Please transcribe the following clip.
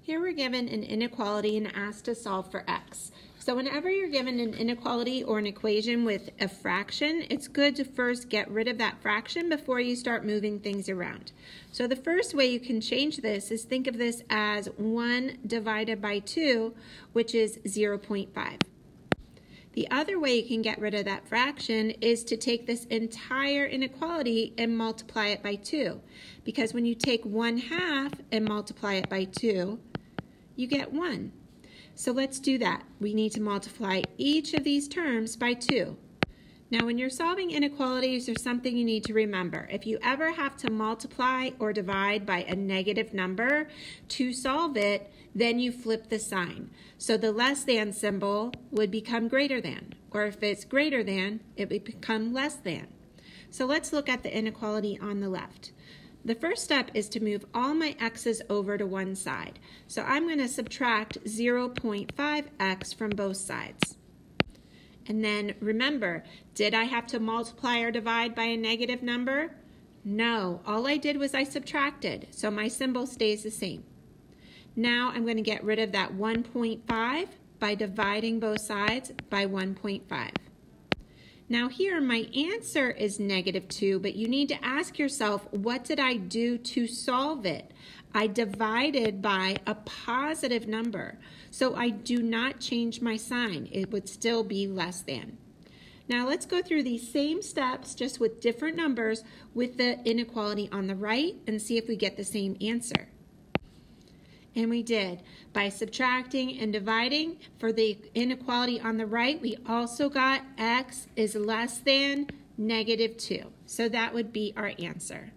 Here we're given an inequality and asked to solve for x. So whenever you're given an inequality or an equation with a fraction, it's good to first get rid of that fraction before you start moving things around. So the first way you can change this is think of this as 1 divided by 2, which is 0.5. The other way you can get rid of that fraction is to take this entire inequality and multiply it by 2. Because when you take 1/2 and multiply it by 2, you get 1. So let's do that. We need to multiply each of these terms by 2. Now when you're solving inequalities, there's something you need to remember. If you ever have to multiply or divide by a negative number to solve it, then you flip the sign. So the less than symbol would become greater than, or if it's greater than, it would become less than. So let's look at the inequality on the left. The first step is to move all my x's over to one side. So I'm going to subtract 0.5x from both sides. And then remember, did I have to multiply or divide by a negative number? No, all I did was I subtracted, so my symbol stays the same. Now I'm going to get rid of that 1.5 by dividing both sides by 1.5. Now here my answer is -2, but you need to ask yourself, what did I do to solve it? I divided by a positive number, so I do not change my sign. It would still be less than. Now let's go through these same steps just with different numbers with the inequality on the right and see if we get the same answer. And we did. By subtracting and dividing for the inequality on the right, we also got x is less than -2. So that would be our answer.